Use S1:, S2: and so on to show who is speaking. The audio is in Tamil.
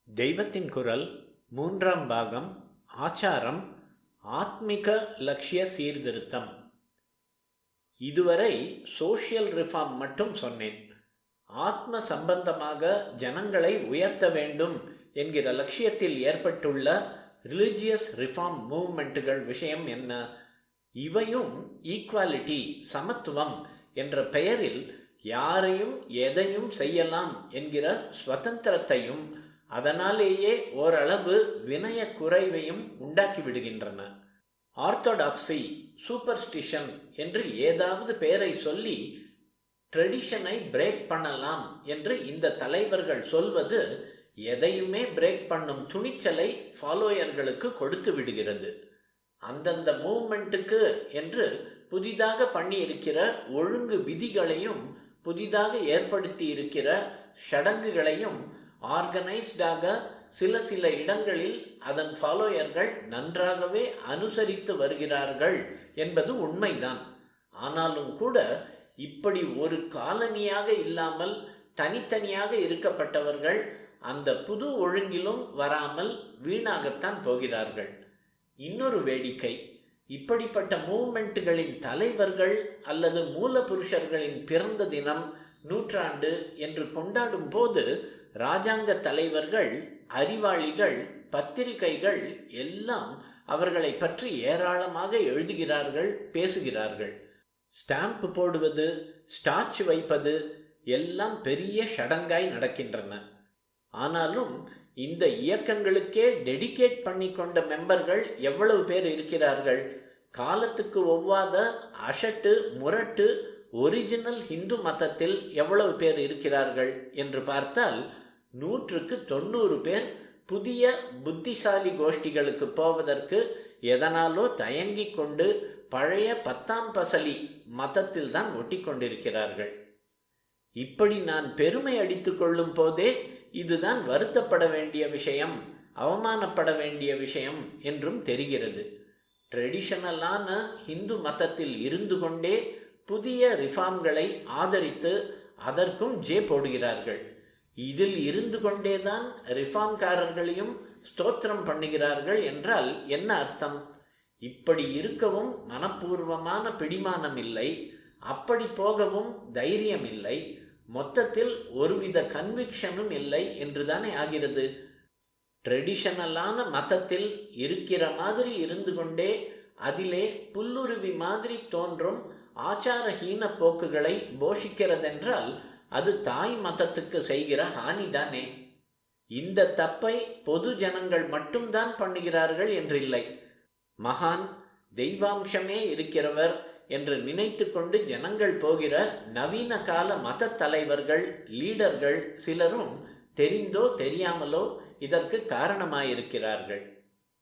S1: தெய்வத்தின் குரல் மூன்றாம் பாகம் ஆச்சாரம் ஆத்மிக லட்சிய சீர்திருத்தம். இதுவரை சோஷியல் ரிஃபார்ம் மட்டும் சொன்னேன். ஆத்ம சம்பந்தமாக ஜனங்களை உயர்த்த வேண்டும் என்கிற லட்சியத்தில் ஏற்பட்டுள்ள ரிலிஜியஸ் ரிஃபார்ம் மூவ்மெண்ட்டுகள் விஷயம் என்ன? இவையும் ஈக்குவாலிட்டி, சமத்துவம் என்ற பெயரில் யாரையும் எதையும் செய்யலாம் என்கிற சுதந்திரத்தையும் அதனாலேயே ஓரளவு வினய குறைவையும் உண்டாக்கி விடுகின்றன. ஆர்த்தோடாக்சி, சூப்பர்ஸ்டிஷன் என்று ஏதாவது பெயரை சொல்லி ட்ரெடிஷனை பிரேக் பண்ணலாம் என்று இந்த தலைவர்கள் சொல்வது எதையுமே பிரேக் பண்ணும் துணிச்சலை ஃபாலோயர்களுக்கு கொடுத்து விடுகிறது. அந்தந்த மூவ்மெண்ட்டுக்கு என்று புதிதாக பண்ணியிருக்கிற ஒழுங்கு விதிகளையும் புதிதாக ஏற்படுத்தி இருக்கிற சடங்குகளையும் ஆர்கனைஸ்டாக சில இடங்களில் அதன் ஃபாலோயர்கள் நன்றாகவே அனுசரித்து வருகிறார்கள் என்பது உண்மைதான். ஆனாலும் கூட இப்படி ஒரு காலனியாக இல்லாமல் தனித்தனியாக இருக்கப்பட்டவர்கள் அந்த புது ஒழுங்கிலும் வராமல் வீணாகத்தான் போகிறார்கள். இன்னொரு வேடிக்கை, இப்படிப்பட்ட மூவ்மெண்ட்டுகளின் தலைவர்கள் அல்லது மூல புருஷர்களின் பிறந்த தினம், நூற்றாண்டு என்று கொண்டாடும் போது இராஜாங்க தலைவர்கள், அறிவாளிகள், பத்திரிகைகள் எல்லாம் அவர்களை பற்றி ஏராளமாக எழுதுகிறார்கள், பேசுகிறார்கள். ஸ்டாம்ப் போடுவது, ஸ்டாச்சு வைப்பது எல்லாம் பெரிய சடங்காய் நடக்கின்றன. ஆனாலும் இந்த இயக்கங்களுக்கே டெடிகேட் பண்ணி கொண்ட மெம்பர்கள் எவ்வளவு பேர் இருக்கிறார்கள்? காலத்துக்கு ஒவ்வாத அசட்டு முரட்டு ஒரிஜினல் இந்து மதத்தில் எவ்வளவு பேர் இருக்கிறார்கள் என்று பார்த்தால் 100க்கு 90 பேர் புதிய புத்திசாலி கோஷ்டிகளுக்கு போவதற்கு எதனாலோ தயங்கி கொண்டு பழைய 10ஆம் பசலி மதத்தில் தான் ஒட்டி கொண்டிருக்கிறார்கள். இப்படி நான் பெருமை அடித்து கொள்ளும் போதே இதுதான் வருத்தப்பட வேண்டிய விஷயம், அவமானப்பட வேண்டிய விஷயம் என்றும் தெரிகிறது. ட்ரெடிஷனலான இந்து மதத்தில் இருந்து கொண்டே புதிய ரிஃபார்ம்களை ஆதரித்து அதற்கும் ஜே போடுகிறார்கள். இதில் இருந்து கொண்டேதான் ரிஃபார்ம்காரர்களையும் ஸ்தோத்திரம் பண்ணுகிறார்கள் என்றால் என்ன அர்த்தம்? இப்படி இருக்கவும் மனப்பூர்வமான பிடிமானம் இல்லை, அப்படி போகவும் தைரியம் இல்லை, மொத்தத்தில் ஒருவித கன்விக்ஷனும் இல்லை என்றுதானே ஆகிறது. ட்ரெடிஷனலான மதத்தில் இருக்கிற மாதிரி இருந்து கொண்டே அதிலே புல்லுருவி மாதிரி தோன்றும் ஆச்சாரஹீன போக்குகளை போஷிக்கிறதென்றால் அது தாய் மதத்துக்கு செய்கிற ஹானிதானே. இந்த தப்பை பொது ஜனங்கள் மட்டும்தான் பண்ணுகிறார்கள் என்றில்லை. மகான், தெய்வாம்சமே இருக்கிறவர் என்று நினைத்து கொண்டு ஜனங்கள் போகிற நவீன கால மத தலைவர்கள், லீடர்கள் சிலரும் தெரிந்தோ தெரியாமலோ இதற்கு காரணமாயிருக்கிறார்கள்.